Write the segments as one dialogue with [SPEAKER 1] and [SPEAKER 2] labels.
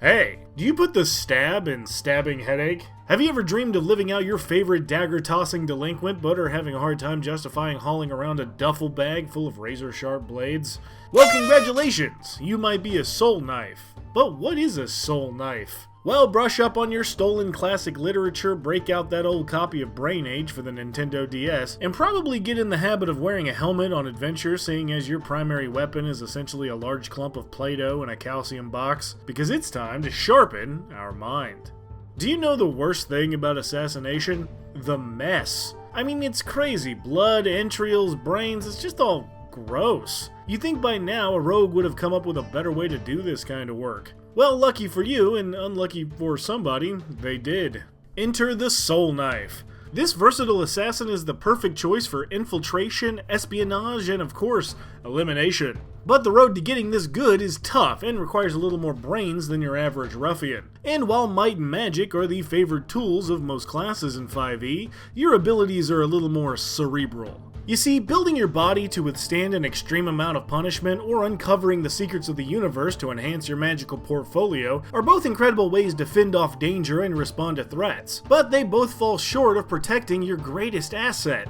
[SPEAKER 1] Hey, do you put the stab in stabbing headache? Have you ever dreamed of living out your favorite dagger-tossing delinquent but are having a hard time justifying hauling around a duffel bag full of razor-sharp blades? Well, congratulations! You might be a Soulknife. But what is a Soulknife? Well, brush up on your stolen classic literature, break out that old copy of Brain Age for the Nintendo DS, and probably get in the habit of wearing a helmet on adventure, seeing as your primary weapon is essentially a large clump of Play-Doh in a calcium box, because it's time to sharpen our mind. Do you know the worst thing about assassination? The mess. I mean, it's crazy. Blood, entrails, brains, it's just all gross. You'd think by now a rogue would have come up with a better way to do this kind of work. Well, lucky for you, and unlucky for somebody, they did. Enter the Soulknife. This versatile assassin is the perfect choice for infiltration, espionage, and of course, elimination. But the road to getting this good is tough and requires a little more brains than your average ruffian. And while might and magic are the favored tools of most classes in 5e, your abilities are a little more cerebral. You see, building your body to withstand an extreme amount of punishment or uncovering the secrets of the universe to enhance your magical portfolio are both incredible ways to fend off danger and respond to threats, but they both fall short of protecting your greatest asset,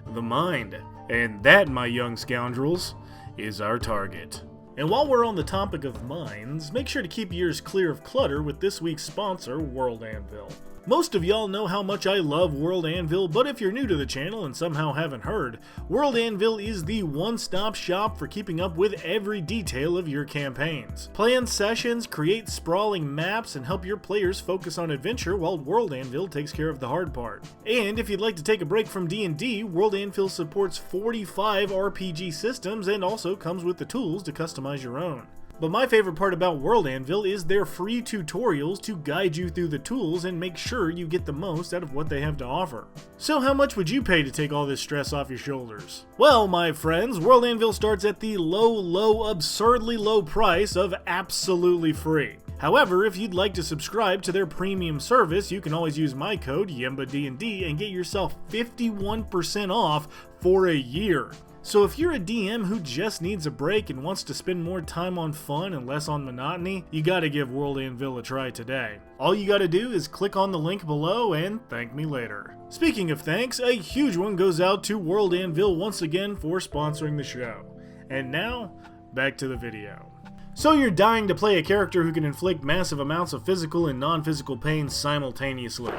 [SPEAKER 1] the mind. And that, my young scoundrels, is our target. And while we're on the topic of minds, make sure to keep your ears clear of clutter with this week's sponsor, World Anvil. Most of y'all know how much I love World Anvil, but if you're new to the channel and somehow haven't heard, World Anvil is the one-stop shop for keeping up with every detail of your campaigns. Plan sessions, create sprawling maps, and help your players focus on adventure while World Anvil takes care of the hard part. And if you'd like to take a break from D&D, World Anvil supports 45 RPG systems and also comes with the tools to customize your own. But my favorite part about World Anvil is their free tutorials to guide you through the tools and make sure you get the most out of what they have to offer. So how much would you pay to take all this stress off your shoulders? Well, my friends, World Anvil starts at the low, absurdly low price of absolutely free. However, if you'd like to subscribe to their premium service, you can always use my code YEMBADND and get yourself 51% off for a year. So if you're a DM who just needs a break and wants to spend more time on fun and less on monotony, you gotta give World Anvil a try today. All you gotta do is click on the link below and thank me later. Speaking of thanks, a huge one goes out to World Anvil once again for sponsoring the show. And now, back to the video. So you're dying to play a character who can inflict massive amounts of physical and non-physical pain simultaneously.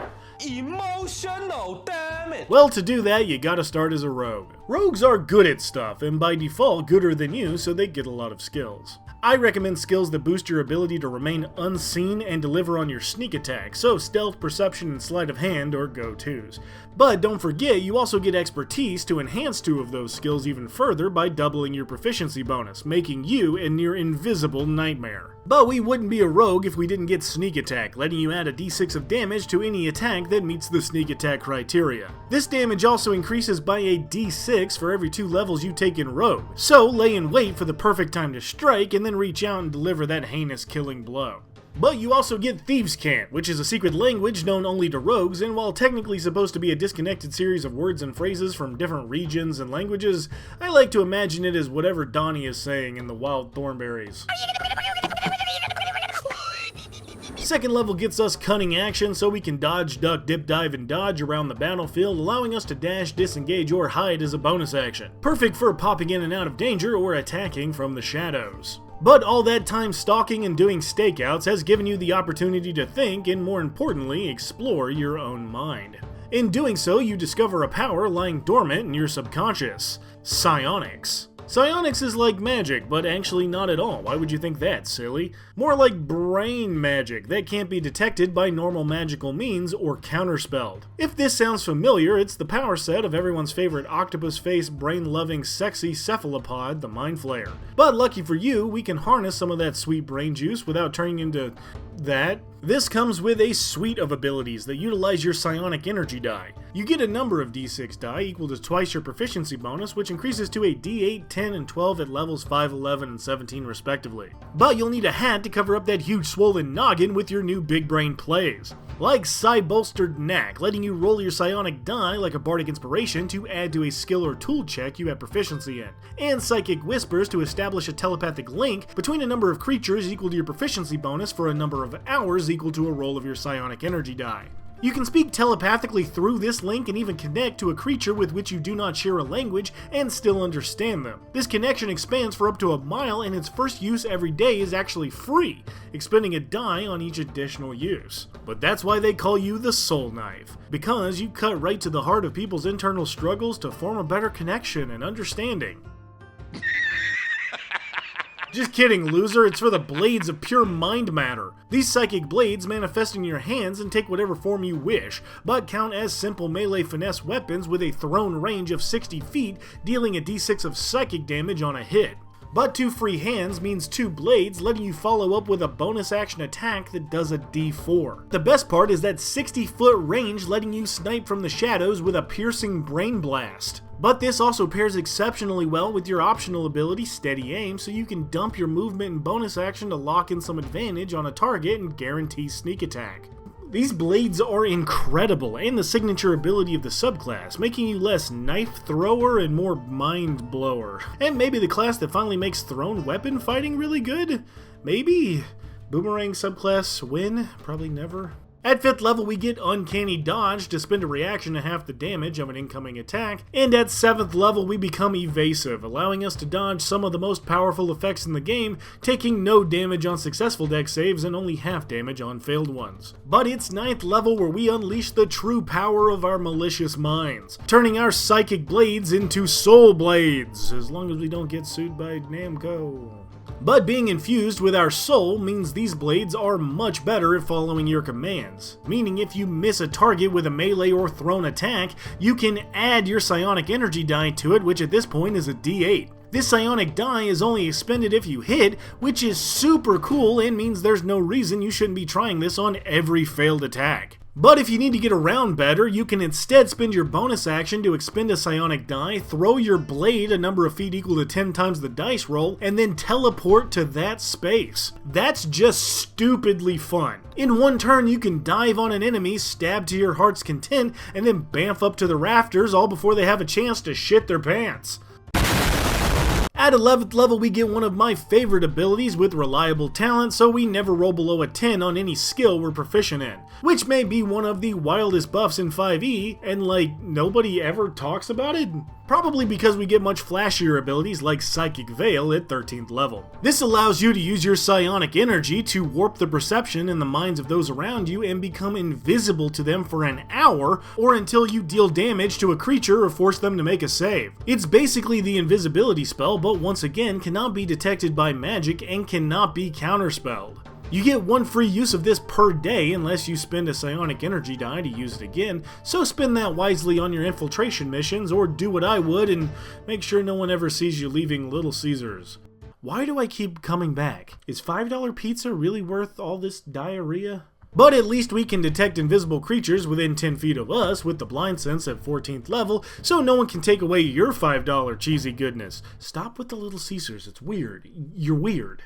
[SPEAKER 2] Emotional damage!
[SPEAKER 1] Well, to do that, you gotta start as a rogue. Rogues are good at stuff, and by default gooder than you, so they get a lot of skills. I recommend skills that boost your ability to remain unseen and deliver on your sneak attack, so stealth, perception, and sleight of hand are go-tos. But don't forget, you also get expertise to enhance two of those skills even further by doubling your proficiency bonus, making you a near invisible nightmare. But we wouldn't be a rogue if we didn't get sneak attack, letting you add a d6 of damage to any attack that meets the sneak attack criteria. This damage also increases by a d6 for every 2 levels you take in rogue, so lay in wait for the perfect time to strike and then reach out and deliver that heinous killing blow. But you also get Thieves' Cant, which is a secret language known only to rogues, and while technically supposed to be a disconnected series of words and phrases from different regions and languages, I like to imagine it as whatever Donnie is saying in the Wild Thornberries. Second level gets us cunning action so we can dodge, duck, dip, dive, and dodge around the battlefield, allowing us to dash, disengage, or hide as a bonus action. Perfect for popping in and out of danger or attacking from the shadows. But all that time stalking and doing stakeouts has given you the opportunity to think and, more importantly, explore your own mind. In doing so, you discover a power lying dormant in your subconscious: psionics. Psionics is like magic, but actually not at all. Why would you think that, silly? More like brain magic that can't be detected by normal magical means or counterspelled. If this sounds familiar, it's the power set of everyone's favorite octopus-faced, brain-loving, sexy cephalopod, the Mind Flayer. But lucky for you, we can harness some of that sweet brain juice without turning into that. This comes with a suite of abilities that utilize your psionic energy die. You get a number of d6 die equal to twice your proficiency bonus, which increases to a d8, 10, and 12 at levels 5, 11, and 17 respectively. But you'll need a hat to cover up that huge swollen noggin with your new big brain plays. like Psi-Bolstered Knack, letting you roll your psionic die like a bardic inspiration to add to a skill or tool check you have proficiency in, and Psychic Whispers to establish a telepathic link between a number of creatures equal to your proficiency bonus for a number of hours equal to a roll of your psionic energy die. You can speak telepathically through this link and even connect to a creature with which you do not share a language and still understand them. This connection expands for up to a mile, and its first use every day is actually free, expending a die on each additional use. But that's why they call you the Soulknife, because you cut right to the heart of people's internal struggles to form a better connection and understanding. Just kidding, loser, it's for the blades of pure mind matter. These psychic blades manifest in your hands and take whatever form you wish, but count as simple melee finesse weapons with a thrown range of 60 feet, dealing a d6 of psychic damage on a hit. But 2 free hands means 2 blades, letting you follow up with a bonus action attack that does a d4. The best part is that 60-foot range letting you snipe from the shadows with a piercing brain blast. But this also pairs exceptionally well with your optional ability, Steady Aim, so you can dump your movement and bonus action to lock in some advantage on a target and guarantee sneak attack. These blades are incredible, and the signature ability of the subclass, making you less knife thrower and more mind blower. And maybe the class that finally makes thrown weapon fighting really good? Maybe? Boomerang subclass win? Probably never. At 5th level, we get Uncanny Dodge to spend a reaction to half the damage of an incoming attack, and at 7th level, we become Evasive, allowing us to dodge some of the most powerful effects in the game, taking no damage on successful dex saves and only half damage on failed ones. But it's 9th level where we unleash the true power of our malicious minds, turning our psychic blades into soul blades, as long as we don't get sued by Namco. But being infused with our soul means these blades are much better at following your commands, meaning if you miss a target with a melee or thrown attack, you can add your psionic energy die to it, which at this point is a d8. This psionic die is only expended if you hit, which is super cool and means there's no reason you shouldn't be trying this on every failed attack. But if you need to get around better, you can instead spend your bonus action to expend a psionic die, throw your blade a number of feet equal to 10 times the dice roll, and then teleport to that space. That's just stupidly fun. In one turn, you can dive on an enemy, stab to your heart's content, and then bamf up to the rafters all before they have a chance to shit their pants. At 11th level, we get one of my favorite abilities with Reliable Talent, so we never roll below a 10 on any skill we're proficient in, which may be one of the wildest buffs in 5e, and nobody ever talks about it? Probably because we get much flashier abilities like Psychic Veil at 13th level. This allows you to use your psionic energy to warp the perception in the minds of those around you and become invisible to them for an hour, or until you deal damage to a creature or force them to make a save. It's basically the invisibility spell, but once again cannot be detected by magic and cannot be counterspelled. You get 1 free use of this per day unless you spend a psionic energy die to use it again, so spend that wisely on your infiltration missions, or do what I would and make sure no one ever sees you leaving Little Caesars. Why do I keep coming back? Is $5 pizza really worth all this diarrhea? But at least we can detect invisible creatures within 10 feet of us with the blind sense at 14th level, so no one can take away your $5 cheesy goodness. Stop with the Little Caesars, it's weird. You're weird.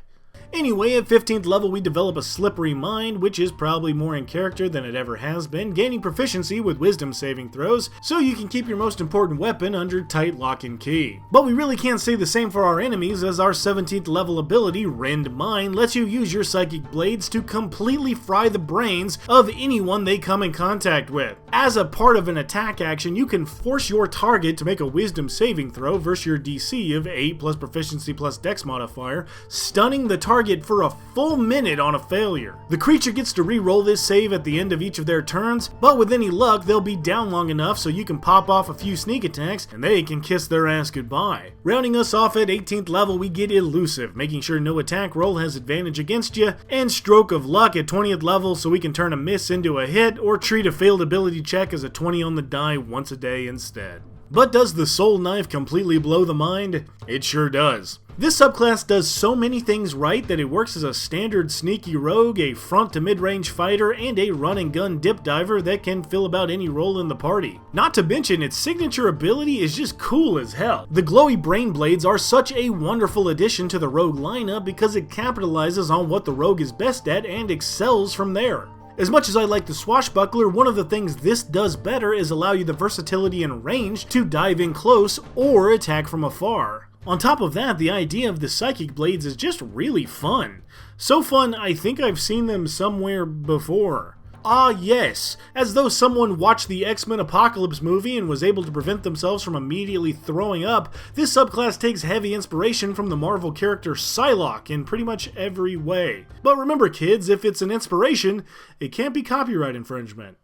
[SPEAKER 1] Anyway, at 15th level we develop a Slippery Mind, which is probably more in character than it ever has been, gaining proficiency with wisdom saving throws, so you can keep your most important weapon under tight lock and key. But we really can't say the same for our enemies, as our 17th level ability, Rend Mind, lets you use your psychic blades to completely fry the brains of anyone they come in contact with. As a part of an attack action, you can force your target to make a wisdom saving throw versus your DC of 8 plus proficiency plus dex modifier, stunning the target for a full minute on a failure. The creature gets to re-roll this save at the end of each of their turns, but with any luck they'll be down long enough so you can pop off a few sneak attacks and they can kiss their ass goodbye. Rounding us off at 18th level we get Elusive, making sure no attack roll has advantage against you, and Stroke of Luck at 20th level so we can turn a miss into a hit or treat a failed ability check as a 20 on the die once a day instead. But does the Soulknife completely blow the mind? It sure does. This subclass does so many things right that it works as a standard sneaky rogue, a front to mid-range fighter, and a run and gun dip diver that can fill about any role in the party. Not to mention, its signature ability is just cool as hell. The glowy brain blades are such a wonderful addition to the rogue lineup because it capitalizes on what the rogue is best at and excels from there. As much as I like the swashbuckler, one of the things this does better is allow you the versatility and range to dive in close or attack from afar. On top of that, the idea of the psychic blades is just really fun. So fun, I think I've seen them somewhere before. Ah yes, as though someone watched the X-Men Apocalypse movie and was able to prevent themselves from immediately throwing up, this subclass takes heavy inspiration from the Marvel character Psylocke in pretty much every way. But remember kids, if it's an inspiration, it can't be copyright infringement.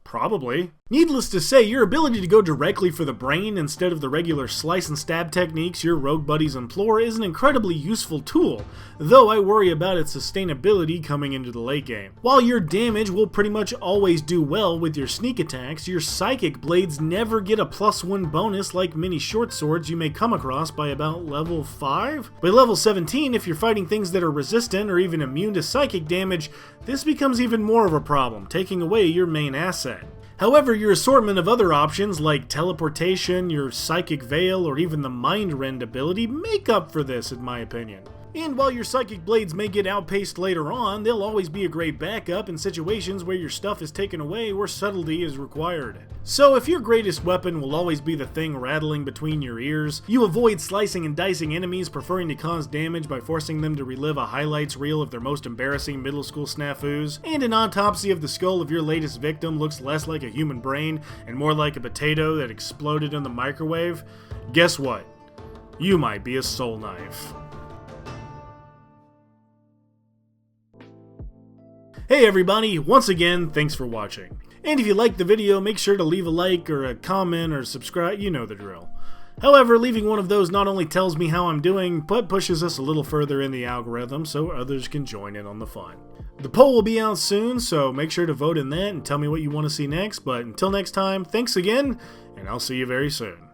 [SPEAKER 1] Probably. Needless to say, your ability to go directly for the brain instead of the regular slice and stab techniques your rogue buddies employ is an incredibly useful tool, though I worry about its sustainability coming into the late game. While your damage will pretty much always do well with your sneak attacks, your psychic blades never get a +1 bonus like many short swords you may come across by about level 5. By level 17, if you're fighting things that are resistant or even immune to psychic damage, this becomes even more of a problem, taking away your main asset. However, your assortment of other options like teleportation, your psychic veil, or even the mind rend ability make up for this in my opinion. And while your psychic blades may get outpaced later on, they'll always be a great backup in situations where your stuff is taken away or subtlety is required. So if your greatest weapon will always be the thing rattling between your ears, you avoid slicing and dicing enemies, preferring to cause damage by forcing them to relive a highlights reel of their most embarrassing middle school snafus, and an autopsy of the skull of your latest victim looks less like a human brain and more like a potato that exploded in the microwave, guess what? You might be a Soulknife. Hey everybody, once again, thanks for watching. And if you liked the video, make sure to leave a like or a comment or subscribe, you know the drill. However, leaving one of those not only tells me how I'm doing, but pushes us a little further in the algorithm so others can join in on the fun. The poll will be out soon, so make sure to vote in that and tell me what you want to see next, but until next time, thanks again, and I'll see you very soon.